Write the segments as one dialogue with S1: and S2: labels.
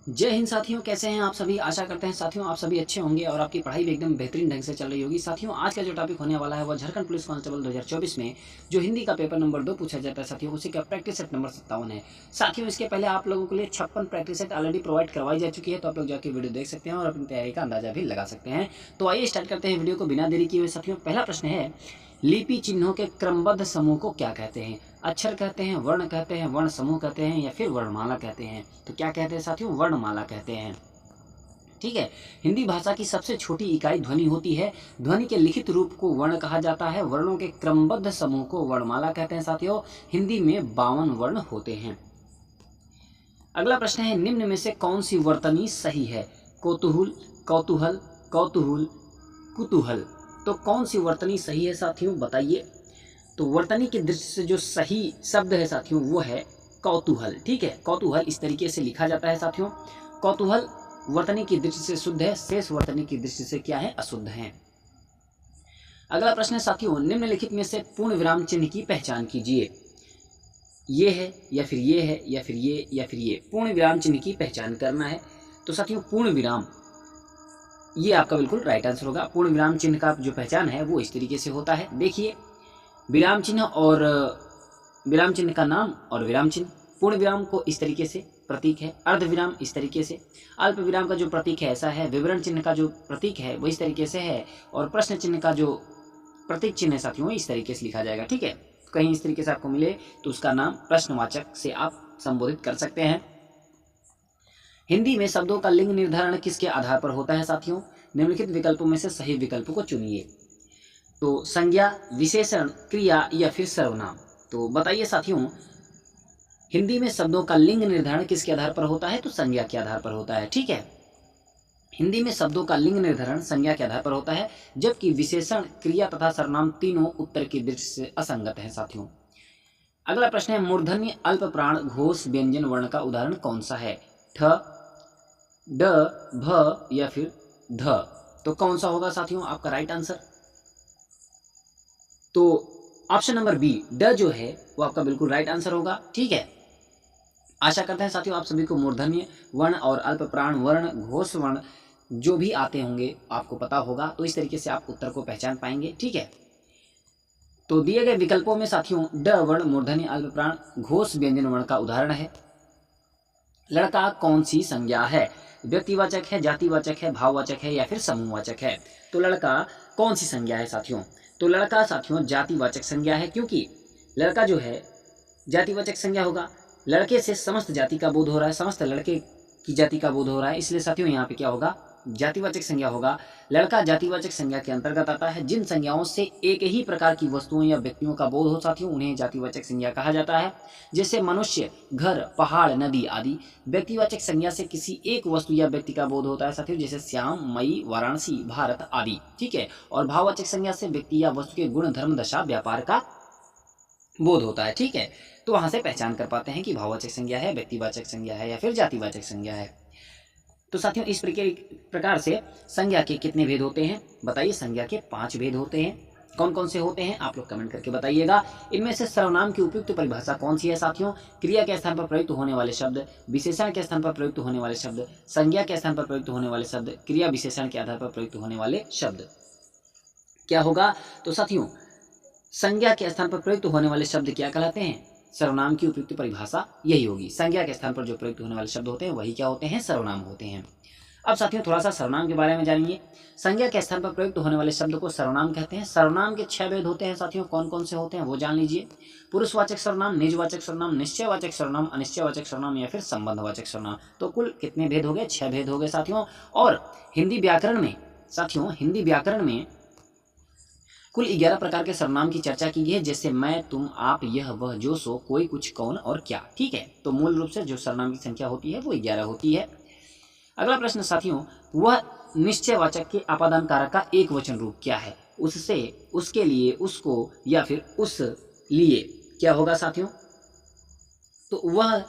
S1: जय हिंद साथियों, कैसे हैं आप सभी। आशा करते हैं साथियों आप सभी अच्छे होंगे और आपकी पढ़ाई भी एकदम बेहतरीन ढंग से चल रही होगी। साथियों आज का जो टॉपिक होने वाला है वह झारखंड पुलिस कांस्टेबल 2024 में जो हिंदी का पेपर नंबर 2 पूछा जाता है साथियों, उसी का प्रैक्टिस सेट नंबर 57 है। साथियों इसके पहले आप लोगों के लिए 56 प्रैक्टिस सेट ऑलरेडी प्रोवाइड करवाई जा चुकी है, तो आप लोग जाकर वीडियो देख सकते हैं और अपनी तैयारी का अंदाजा भी लगा सकते हैं। तो आइए स्टार्ट करते हैं वीडियो को बिना देरी किए हुए। साथियों पहला प्रश्न है, लिपि चिन्हों के क्रमबद्ध समूह को क्या कहते हैं। अक्षर कहते हैं, वर्ण कहते हैं, वर्ण समूह कहते हैं या फिर वर्णमाला कहते हैं। तो क्या कहते हैं साथियों, वर्णमाला कहते हैं। ठीक है। हिंदी भाषा की सबसे छोटी इकाई ध्वनि होती है। ध्वनि के लिखित रूप को वर्ण कहा जाता है। वर्णों के क्रमबद्ध समूह को वर्णमाला कहते हैं साथियों। हिंदी में 52 वर्ण होते हैं। अगला प्रश्न है, निम्न में से कौन सी वर्तनी सही है। कौतूहल, कौतूहल, कौतूहल, कुतूहल। तो कौन सी वर्तनी सही है साथियों, बताइए। तो वर्तनी की दृष्टि से जो सही शब्द है साथियों वो है कौतूहल। ठीक है, कौतूहल इस तरीके से लिखा जाता है साथियों। कौतूहल वर्तनी की दृष्टि से शुद्ध है, शेष वर्तनी की दृष्टि से क्या है, अशुद्ध है। अगला प्रश्न है साथियों, निम्नलिखित में से पूर्ण विराम चिन्ह की पहचान कीजिए। ये है या फिर ये है या फिर ये या फिर ये, पूर्ण विराम चिन्ह की पहचान करना है। तो साथियों पूर्ण विराम ये आपका बिल्कुल राइट आंसर होगा। पूर्ण विराम चिन्ह का जो पहचान है वो इस तरीके से होता है। देखिए, विराम चिन्ह और विराम चिन्ह का नाम और विराम चिन्ह। पूर्ण विराम को इस तरीके से प्रतीक है, अर्ध विराम इस तरीके से, अल्प विराम का जो प्रतीक है ऐसा है, विवरण चिन्ह का जो प्रतीक है वो इस तरीके से है, और प्रश्न चिन्ह का जो प्रतीक चिन्ह है साथियों इस तरीके से लिखा जाएगा। ठीक है, कहीं इस तरीके से आपको मिले तो उसका नाम प्रश्नवाचक से आप संबोधित कर सकते हैं। हिंदी में शब्दों का लिंग निर्धारण किसके आधार पर होता है साथियों। निम्नलिखित विकल्पों में से सही विकल्प को चुनिए। तो संज्ञा, विशेषण, क्रिया या फिर सर्वनाम। तो बताइए साथियों, हिंदी में शब्दों का लिंग निर्धारण किसके आधार पर होता है। तो संज्ञा के आधार पर होता है। ठीक है, हिंदी में शब्दों का लिंग निर्धारण संज्ञा के आधार पर होता है, जबकि विशेषण, क्रिया तथा सर्वनाम तीनों उत्तर की दृष्टि से असंगत है साथियों। अगला प्रश्न है, मूर्धन्य अल्प प्राण घोष व्यंजन वर्ण का उदाहरण कौन सा है। ठ, ड, भ या फिर ध। तो कौन सा होगा साथियों आपका राइट आंसर। तो ऑप्शन नंबर बी, ड जो है वो आपका बिल्कुल राइट आंसर होगा। ठीक है, आशा करते हैं साथियों आप सभी को मूर्धन्य वर्ण और अल्प प्राण वर्ण, घोष वर्ण जो भी आते होंगे आपको पता होगा, तो इस तरीके से आप उत्तर को पहचान पाएंगे। ठीक है, तो दिए गए विकल्पों में साथियों ड वर्ण, मूर्धन्य, अल्प प्राण, घोष व्यंजन वर्ण का उदाहरण है। लड़का कौन सी संज्ञा है। व्यक्तिवाचक है, जातिवाचक है, भाववाचक है या फिर समूहवाचक है। तो लड़का कौन सी संज्ञा है साथियों। तो लड़का साथियों जातिवाचक संज्ञा है, क्योंकि लड़का जो है जातिवाचक संज्ञा होगा। लड़के से समस्त जाति का बोध हो रहा है, समस्त लड़के की जाति का बोध हो रहा है, इसलिए साथियों यहाँ पे क्या होगा, जातिवाचक संज्ञा होगा। लड़का जातिवाचक संज्ञा के अंतर्गत आता है। जिन संज्ञाओं से एक ही प्रकार की वस्तुओं या व्यक्तियों का बोध हो साथियों उन्हें जातिवाचक संज्ञा कहा जाता है। जैसे मनुष्य, घर, पहाड़, नदी आदि। व्यक्तिवाचक संज्ञा से किसी एक वस्तु या व्यक्ति का बोध होता है साथियों, जैसे श्याम, मई, वाराणसी, भारत आदि। ठीक है, और भाववाचक संज्ञा से व्यक्ति या वस्तु के गुण, धर्म, दशा, व्यापार का बोध होता है। ठीक है, तो वहां से पहचान कर पाते हैं कि भाववाचक संज्ञा है, व्यक्तिवाचक संज्ञा है या फिर जातिवाचक संज्ञा है। तो साथियों इस प्रकार से संज्ञा के कितने भेद होते हैं, बताइए। संज्ञा के 5 भेद होते हैं। कौन कौन से होते हैं आप लोग कमेंट करके बताइएगा। इनमें से सर्वनाम की उपयुक्त परिभाषा कौन सी है साथियों। क्रिया के स्थान पर प्रयुक्त होने वाले शब्द, विशेषण के स्थान पर प्रयुक्त होने वाले शब्द, संज्ञा के स्थान पर प्रयुक्त होने वाले शब्द, क्रिया विशेषण के आधार पर प्रयुक्त होने वाले शब्द क्या होगा। तो साथियों संज्ञा के स्थान पर प्रयुक्त होने वाले शब्द क्या कहलाते हैं, सर्वनाम की उपयुक्त परिभाषा यही होगी। संज्ञा के स्थान पर जो प्रयुक्त होने वाले शब्द होते हैं वही क्या होते हैं, सर्वनाम होते हैं। अब साथियों थोड़ा सा सर्वनाम के बारे में जानिए। संज्ञा के स्थान पर प्रयुक्त होने वाले शब्द को सर्वनाम कहते हैं। सर्वनाम के 6 भेद होते हैं साथियों, कौन कौन से होते हैं वो जान लीजिए। पुरुषवाचक सर्वनाम, निजवाचक सर्वनाम, निश्चयवाचक सर्वनाम, अनिश्चयवाचक सर्वनाम या फिर संबंधवाचक सर्वनाम। तो कुल कितने भेद हो गए, 6 भेद हो गए साथियों। और हिंदी व्याकरण में साथियों, हिंदी व्याकरण में कुल 11 प्रकार के सर्वनाम की चर्चा की है, जैसे मैं, तुम, आप, यह, वह, जो, सो, कोई, कुछ, कौन और क्या। ठीक है, तो मूल रूप से जो सर्वनाम की संख्या होती है वो 11 होती है। अगला प्रश्न साथियों, वह निश्चयवाचक के अपादान कारक का एक वचन रूप क्या है। उससे, उसके लिए, उसको या फिर उस लिए क्या होगा साथियों। तो वह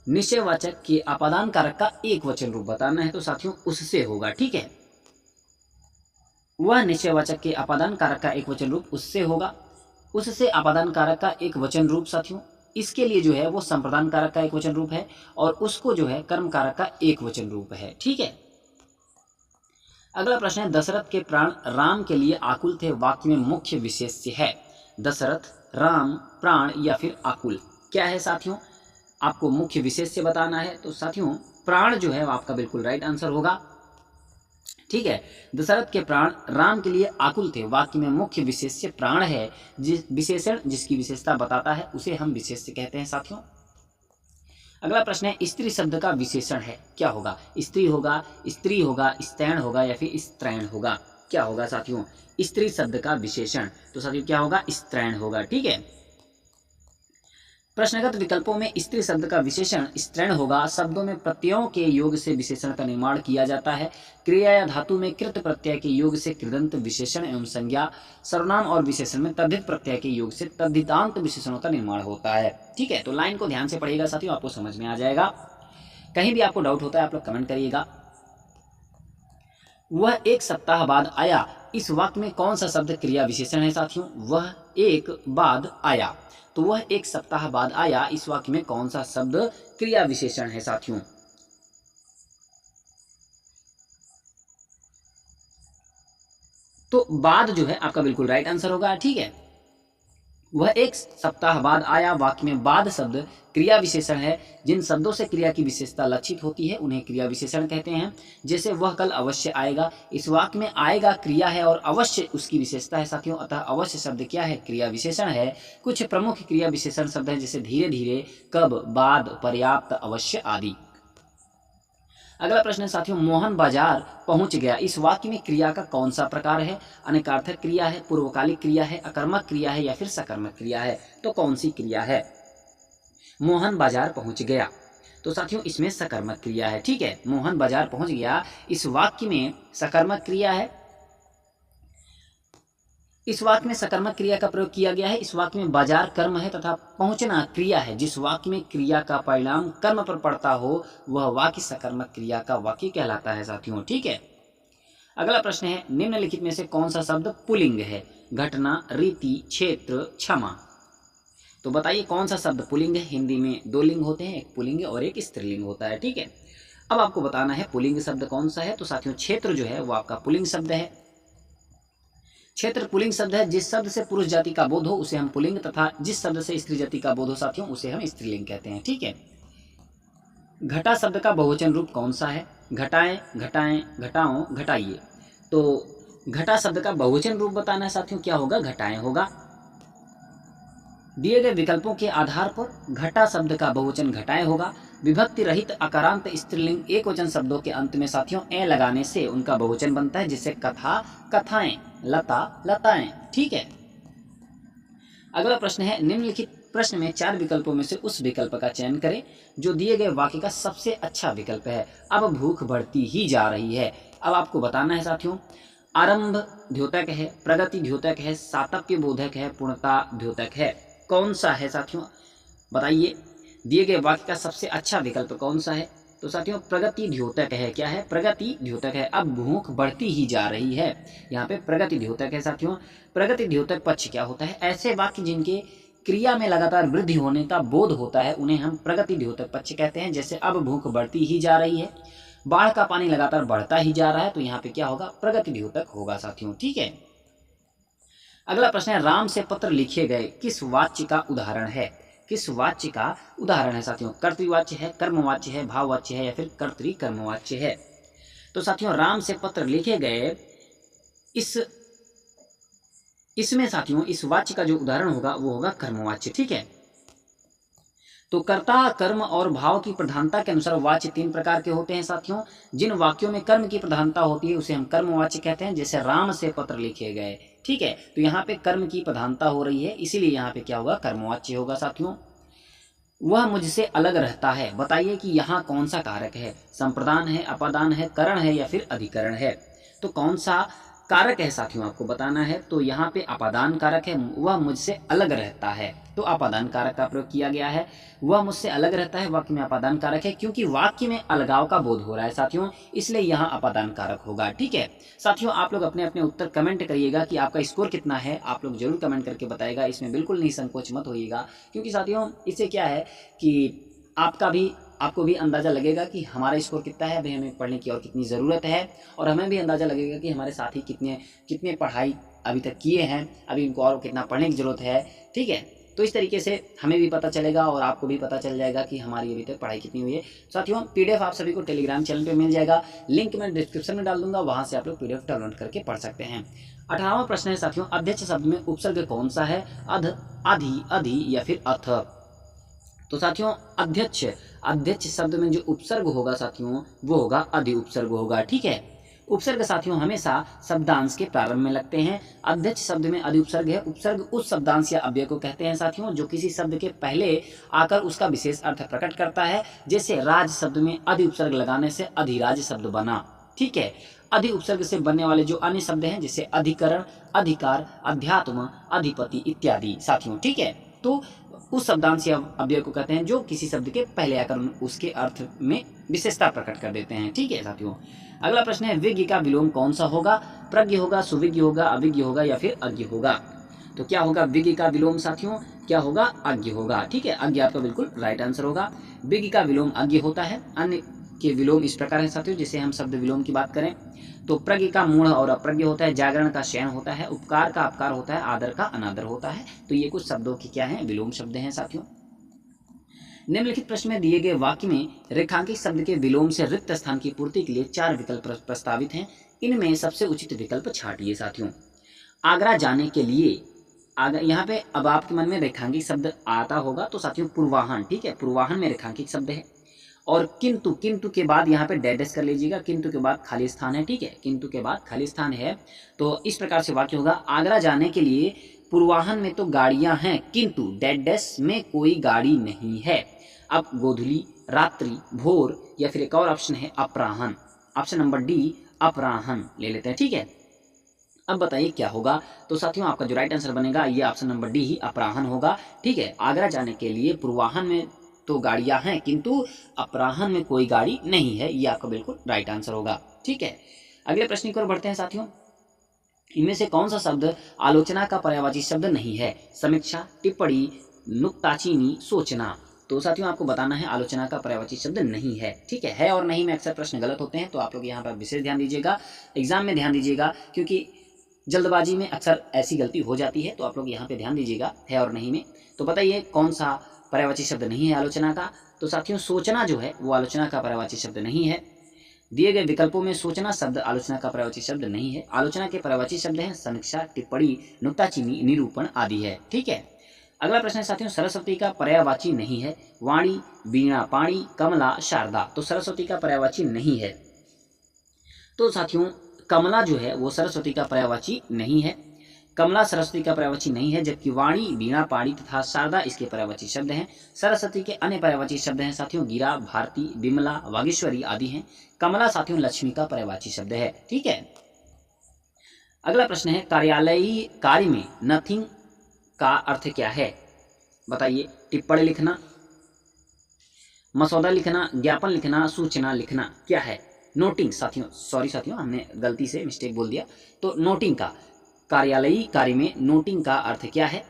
S1: निश्चयवाचक के अपादान कारक का एक वचन रूप बताना है, तो साथियों उससे होगा। ठीक है, वह निश्चयवाचक के अपादान कारक का एक वचन रूप उससे होगा। उससे अपादान कारक का एक वचन रूप साथियों इसके लिए जो है वो संप्रदान कारक का एक वचन रूप है और उसको जो है कर्म कारक का एक वचन रूप है। ठीक है। अगला प्रश्न है, दशरथ के प्राण राम के लिए आकुल थे, वाक्य में मुख्य विशेष्य है। दशरथ, राम, प्राण या फिर आकुल, क्या है साथियों? आपको मुख्य विशेष्य बताना है। तो साथियों प्राण जो है वो आपका बिल्कुल राइट आंसर होगा। ठीक है, दशरथ के प्राण राम के लिए आकुल थे, वाक्य में मुख्य विशेष्य प्राण है। जिस विशेषण जिसकी विशेषता बताता है उसे हम विशेष्य कहते हैं साथियों। अगला प्रश्न है, स्त्री शब्द का विशेषण है, क्या होगा? स्त्री होगा, स्त्री होगा, स्त्रैण होगा या फिर स्त्रैण होगा, क्या होगा साथियों? स्त्री शब्द का विशेषण, तो साथियों क्या होगा? स्त्रैण होगा। ठीक है। प्रश्नगत विकल्पों में स्त्री शब्द का विशेषण स्त्रैण होगा। शब्दों में प्रत्ययों के योग से विशेषण का निर्माण किया जाता है। क्रिया या धातु में कृत प्रत्यय के योग से कृदंत विशेषण एवं संज्ञा, सर्वनाम और विशेषण में तद्धित प्रत्यय के योग से तद्धितांत विशेषणों का निर्माण होता है। ठीक है, तो लाइन को ध्यान से पढ़िएगा साथियों, आपको समझ में आ जाएगा। कहीं भी आपको डाउट होता है आप लोग कमेंट करिएगा। वह एक सप्ताह बाद आया, इस वाक्य में कौन सा शब्द क्रिया विशेषण है साथियों? वह एक बाद आया, तो वह एक सप्ताह बाद आया, इस वाक्य में कौन सा शब्द क्रिया विशेषण है साथियों? तो बाद जो है आपका बिल्कुल राइट आंसर होगा। ठीक है, वह एक सप्ताह बाद आया, वाक्य में बाद शब्द क्रिया विशेषण है। जिन शब्दों से क्रिया की विशेषता लक्षित होती है उन्हें क्रिया विशेषण कहते हैं। जैसे वह कल अवश्य आएगा, इस वाक्य में आएगा क्रिया है और अवश्य उसकी विशेषता है साथियों, अतः अवश्य शब्द क्या है? क्रिया विशेषण है। कुछ प्रमुख क्रिया विशेषण शब्द हैं जैसे धीरे धीरे, कब, बाद, पर्याप्त, अवश्य आदि। अगला प्रश्न है साथियों, मोहन बाजार पहुंच गया, इस वाक्य में क्रिया का कौन सा प्रकार है? अनेकार्थक क्रिया है, पूर्वकालिक क्रिया है, अकर्मक क्रिया है या फिर सकर्मक क्रिया है? तो कौन सी क्रिया है? मोहन बाजार पहुंच गया, तो साथियों इसमें सकर्मक क्रिया है। ठीक है, मोहन बाजार पहुंच गया इस वाक्य में सकर्मक क्रिया है। इस वाक्य में सकर्मक क्रिया का प्रयोग किया गया है। इस वाक्य में बाजार कर्म है तथा पहुंचना क्रिया है। जिस वाक्य में क्रिया का परिणाम कर्म पर पड़ता हो वह वाक्य सकर्मक क्रिया का वाक्य कहलाता है साथियों। ठीक है। अगला प्रश्न है, निम्नलिखित में से कौन सा शब्द पुल्लिंग है? घटना, रीति, क्षेत्र, क्षमा, तो बताइए कौन सा शब्द पुल्लिंग है? हिंदी में दो लिंग होते हैं, एक पुल्लिंग और एक स्त्रीलिंग होता है। ठीक है, अब आपको बताना है पुल्लिंग शब्द कौन सा है। तो साथियों क्षेत्र जो है वो आपका पुल्लिंग शब्द है। क्षेत्र पुल्लिंग शब्द है। जिस शब्द से पुरुष जाति का बोध हो उसे हम पुल्लिंग तथा जिस शब्द से स्त्री जाति का बोध हो साथियों उसे हम स्त्रीलिंग कहते हैं। ठीक है। घटा शब्द का बहुवचन रूप कौन सा है? घटाएं, घटाएं, घटाओ, घटाइए, तो घटा शब्द का बहुवचन रूप बताना है साथियों, क्या होगा? घटाएं होगा। दिए गए विकल्पों के आधार पर घटा शब्द का बहुवचन घटाएं होगा। विभक्ति रहित अकारांत स्त्रीलिंग एक वचन शब्दों के अंत में साथियों ए लगाने से उनका बहुवचन बनता है, जिससे कथा, कथाएं, लता, लताएं। ठीक है। अगला प्रश्न है, निम्नलिखित प्रश्न में चार विकल्पों में से उस विकल्प का चयन करें जो दिए गए वाक्य का सबसे अच्छा विकल्प है। अब भूख बढ़ती ही जा रही है। अब आपको बताना है साथियों, आरंभ द्योतक है, प्रगति द्योतक है, सातत्य बोधक है, पूर्णता द्योतक है, कौन सा है साथियों? बताइए दिए गए वाक्य का सबसे अच्छा विकल्प कौन सा है? तो साथियों प्रगति द्योतक है। क्या है? प्रगति द्योतक है। अब भूख बढ़ती ही जा रही है, यहाँ पे प्रगति द्योतक है साथियों। प्रगति द्योतक पक्ष क्या होता है? ऐसे वाक्य जिनके क्रिया में लगातार वृद्धि होने का बोध होता है उन्हें हम प्रगति द्योतक पक्ष कहते हैं। जैसे अब भूख बढ़ती ही जा रही है, बाढ़ का पानी लगातार बढ़ता ही जा रहा है, तो यहाँ पे क्या होगा? प्रगति द्योतक होगा साथियों। ठीक है। अगला प्रश्न है, राम से पत्र लिखे गए किस वाच्य का उदाहरण है? किस वाच्य का उदाहरण है साथियों? कर्तृवाच्य है, कर्मवाच्य है, भाववाच्य है या फिर कर्तृकर्मवाच्य है? तो साथियों राम से पत्र लिखे गए इसमें साथियों इस वाच्य का जो उदाहरण होगा वो होगा कर्मवाच्य। ठीक है। तो कर्ता, कर्म और भाव की प्रधानता के अनुसार वाच्य तीन प्रकार के होते हैं साथियों। जिन वाक्यों में कर्म की प्रधानता होती है उसे हम कर्मवाच्य कहते हैं, जैसे राम से पत्र लिखे गए। ठीक है, तो यहाँ पे कर्म की प्रधानता हो रही है, इसीलिए यहाँ पे क्या होगा? कर्मवाच्य होगा साथियों। वह मुझसे अलग रहता है, बताइए कि यहाँ कौन सा कारक है? संप्रदान है, अपादान है, करण है या फिर अधिकरण है? तो कौन सा कारक है साथियों आपको बताना है, तो यहाँ पे अपादान कारक है, वह मुझसे अलग रहता है, तो अपादान कारक का प्रयोग किया गया है। वह मुझसे अलग रहता है वाक्य में अपादान कारक है, क्योंकि वाक्य में अलगाव का बोध हो रहा है साथियों, इसलिए यहाँ अपादान कारक होगा। ठीक है साथियों, आप लोग अपने अपने उत्तर कमेंट करिएगा कि आपका स्कोर कितना है, आप लोग जरूर कमेंट करके बताइएगा। इसमें बिल्कुल नहीं संकोच मत होइएगा, क्योंकि साथियों इससे क्या है कि आपको भी अंदाज़ा लगेगा कि हमारा स्कोर कितना है, भाई हमें पढ़ने की और कितनी ज़रूरत है, और हमें भी अंदाज़ा लगेगा कि हमारे साथी कितने पढ़ाई अभी तक किए हैं, अभी इनको और कितना पढ़ने की ज़रूरत है। ठीक है, तो इस तरीके से हमें भी पता चलेगा और आपको भी पता चल जाएगा कि हमारी अभी तक पढ़ाई कितनी हुई है। साथियों PDF आप सभी को टेलीग्राम चैनल पर मिल जाएगा, लिंक मैं डिस्क्रिप्शन में डाल दूंगा, वहाँ से आप लोग PDF डाउनलोड करके पढ़ सकते हैं। 18वां प्रश्न है साथियों, अध्यक्ष शब्द में उपसर्ग कौन सा है, अध, आधि, अधि या फिर अथ। तो साथियों अध्यक्ष शब्द में जो उपसर्ग होगा साथियों वो होगा अधि उपसर्ग होगा। ठीक है, उपसर्ग साथियों हमेशा शब्दांश के प्रारंभ में लगते हैं। अध्यक्ष शब्द में अधि उपसर्ग है। उपसर्ग उस शब्दांश या अव्यय को कहते हैं साथियों जो किसी शब्द के पहले आकर उसका विशेष अर्थ प्रकट करता है। जैसे राज शब्द में अधि उपसर्ग लगाने से अधिराज शब्द बना। ठीक है, अधि उपसर्ग से बनने वाले जो अन्य शब्द हैं जैसे अधिकरण, अधिकार, अध्यात्म, अधिपति इत्यादि साथियों। ठीक है, तो उस शब्दांश या अव्यय को कहते हैं जो किसी शब्द के पहले आकर उसके अर्थ में विशेषता प्रकट कर देते हैं। ठीक है साथियों, अगला प्रश्न है विज्ञ का विलोम कौन सा होगा, प्रज्ञ होगा, सुविज्ञ होगा, अविज्ञ होगा या फिर अज्ञ होगा। तो क्या होगा विज्ञ का विलोम साथियों, क्या होगा, अज्ञ होगा। ठीक है, अज्ञ आपका बिल्कुल राइट आंसर होगा। विज्ञ का विलोम अज्ञ होता है। अन्य के विलोम इस प्रकार है साथियों, जैसे हम शब्द विलोम की बात करें तो प्रज्ञ का मूढ़ और अप्रज्ञ होता है, जागरण का शयन होता है, उपकार का अपकार होता है, आदर का अनादर होता है। तो ये कुछ शब्दों की क्या है, विलोम शब्द हैं साथियों। निम्नलिखित प्रश्न में दिए गए वाक्य में रेखांकित शब्द के विलोम से रिक्त स्थान की पूर्ति के लिए 4 विकल्प प्रस्तावित हैं। इनमें सबसे उचित विकल्प छांटिए साथियों। आगरा जाने के लिए, यहाँ पे अब आपके मन में रेखांकित शब्द आता होगा तो साथियों पूर्वाहन। ठीक है, पूर्वाहन में रेखांकित शब्द है। और किंतु के बाद यहाँ पे डैश कर लीजिएगा, किंतु के बाद खाली स्थान है। ठीक है, किंतु के बाद खाली स्थान है। तो इस प्रकार से वाक्य होगा, आगरा जाने के लिए पूर्वाहन में तो गाड़ियां हैं किंतु डैश में कोई गाड़ी नहीं है। अब गोधूली, रात्रि, भोर या फिर एक और ऑप्शन है अपराहन। ऑप्शन नंबर डी अपराहन ले लेते हैं। ठीक है, अब बताइए क्या होगा। तो साथियों आपका जो राइट आंसर बनेगा ये ऑप्शन नंबर डी ही अपराहन होगा। ठीक है, आगरा जाने के लिए पूर्वाहन में तो गाड़ियां हैं किंतु अपराहन में कोई गाड़ी नहीं है, ये आपका बिल्कुल राइट आंसर होगा। ठीक है, अगले प्रश्न की ओर बढ़ते हैं साथियों। इनमें से कौन सा शब्द आलोचना का पर्यायवाची शब्द नहीं है, समीक्षा, टिप्पणी, नुक्ताचीनी, सोचना। तो साथियों आपको बताना है आलोचना का पर्यायवाची शब्द नहीं है। ठीक है और नहीं में अक्सर प्रश्न गलत होते हैं, तो आप लोग यहाँ पर विशेष ध्यान दीजिएगा, एग्जाम में ध्यान दीजिएगा, क्योंकि जल्दबाजी में अक्सर ऐसी गलती हो जाती है। तो आप लोग यहाँ पे ध्यान दीजिएगा है और नहीं में। तो बताइए कौन सा पर्यायवाची शब्द नहीं है आलोचना का। तो साथियों सोचना जो है वो आलोचना का पर्यायवाची शब्द नहीं है। दिए गए विकल्पों में सोचना शब्द आलोचना का पर्यायवाची शब्द नहीं है। आलोचना के पर्यायवाची शब्द हैं समीक्षा, टिप्पणी, नुक्ताचीनी, निरूपण आदि है। ठीक है, अगला प्रश्न है साथियों, सरस्वती का पर्यायवाची नहीं है, वाणी, वीणा, पाणी, कमला, शारदा। तो सरस्वती का पर्यायवाची नहीं है। तो साथियों कमला जो है वो सरस्वती का पर्यायवाची नहीं है। कमला सरस्वती का पर्यायवाची नहीं है, जबकि वाणी, वीणा, पाणी तथा शारदा इसके पर्यायवाची शब्द हैं। सरस्वती के अन्य पर्यायवाची शब्द हैं साथियों गिरा, भारती, विमला, वागीश्वरी आदि हैं। कमला साथियों लक्ष्मी का पर्यायवाची शब्द है। ठीक है, अगला प्रश्न है कार्यालयी कार्य में नथिंग का अर्थ क्या है। बताइए, टिप्पणी लिखना, मसौदा लिखना, ज्ञापन लिखना, सूचना लिखना, क्या है। नोटिंग साथियों, सॉरी साथियों हमने गलती से मिस्टेक बोल दिया। तो नोटिंग का, कार्यालयी कार्य में नोटिंग का अर्थ क्या है।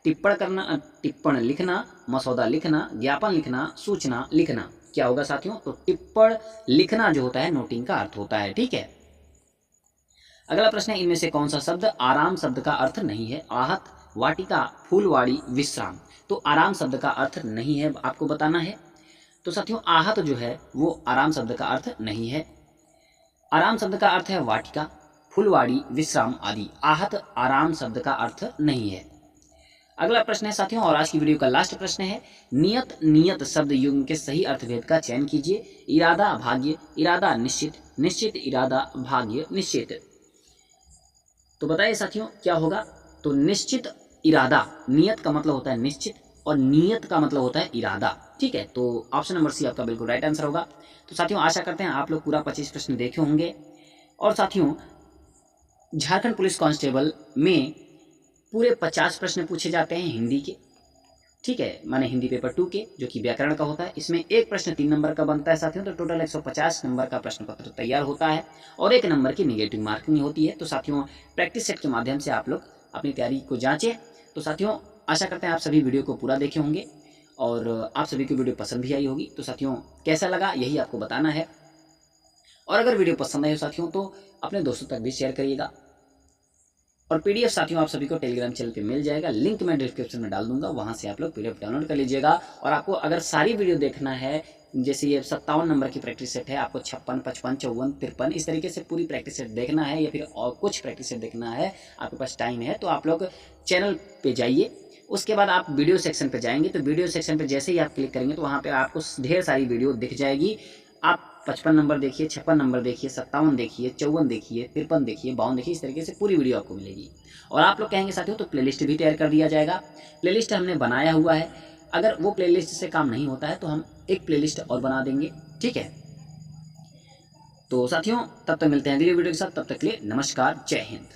S1: टिप्पण करना, टिप्पण लिखना, मसौदा लिखना, ज्ञापन लिखना, सूचना लिखना, क्या होगा साथियों। तो टिप्पण लिखना जो होता है नोटिंग का अर्थ होता है। ठीक है, अगला प्रश्न है इनमें से कौन सा शब्द आराम शब्द का अर्थ नहीं है। आहत, वाटिका, फूलवाड़ी, विश्राम। तो आराम शब्द का अर्थ नहीं है, आपको बताना है। तो साथियों आहत जो है वो आराम शब्द का अर्थ नहीं है। आराम शब्द का अर्थ है वाटिका, फुलवाड़ी, विश्राम आदि। आहत आराम शब्द का अर्थ नहीं है। अगला प्रश्न है साथियों और आज की वीडियो का लास्ट प्रश्न है, नियत नियत शब्द युग्म के सही अर्थभेद का चयन कीजिए। इरादा भाग्य, इरादा निश्चित, निश्चित इरादा, भाग्य निश्चित। तो बताइए साथियों क्या होगा। तो निश्चित इरादा, नियत का मतलब होता है निश्चित और नियत का मतलब होता है इरादा। ठीक है, तो ऑप्शन नंबर सी आपका बिल्कुल राइट आंसर होगा। तो साथियों आशा करते हैं आप लोग पूरा 25 प्रश्न देखे होंगे। और साथियों झारखंड पुलिस कांस्टेबल में पूरे 50 प्रश्न पूछे जाते हैं हिंदी के, ठीक है, माने हिंदी पेपर 2 के, जो कि व्याकरण का होता है। इसमें एक प्रश्न 3 नंबर का बनता है साथियों, तो टोटल 150 नंबर का प्रश्न पत्र तैयार होता है और 1 नंबर की निगेटिव मार्किंग होती है। तो साथियों प्रैक्टिस सेट के माध्यम से आप लोग अपनी तैयारी को जांचें। तो साथियों आशा करते हैं आप सभी वीडियो को पूरा देखे होंगे और आप सभी को वीडियो पसंद भी आई होगी। तो साथियों कैसा लगा यही आपको बताना है, और अगर वीडियो पसंद आई हो साथियों तो अपने दोस्तों तक भी शेयर करिएगा। और पीडीएफ साथियों आप सभी को टेलीग्राम चैनल पे मिल जाएगा, लिंक मैं डिस्क्रिप्शन में डाल दूंगा, वहां से आप लोग पीडीएफ डाउनलोड कर लीजिएगा। और आपको अगर सारी वीडियो देखना है, जैसे ये 57 नंबर की प्रैक्टिस सेट है, आपको 56, 55, 54, 53 इस तरीके से पूरी प्रैक्टिस सेट देखना है, या फिर और कुछ प्रैक्टिस सेट देखना है, आपके पास टाइम है तो आप लोग चैनल पे जाइए। उसके बाद आप वीडियो सेक्शन पे जाएंगे, तो वीडियो सेक्शन पे जैसे ही आप क्लिक करेंगे तो वहाँ पे आपको ढेर सारी वीडियो दिख जाएगी। आप 55 नंबर देखिए, 56 नंबर देखिए, 57 देखिए, 54 देखिए, 53 देखिए, 52 देखिए, इस तरीके से पूरी वीडियो आपको मिलेगी। और आप लोग कहेंगे साथियों तो प्लेलिस्ट भी तैयार कर दिया जाएगा, प्लेलिस्ट हमने बनाया हुआ है। अगर वो प्लेलिस्ट से काम नहीं होता है तो हम एक प्लेलिस्ट और बना देंगे, ठीक है। तो साथियों तब तक मिलते हैं अगली वीडियो के साथ, तब तक के लिए नमस्कार, जय हिंद।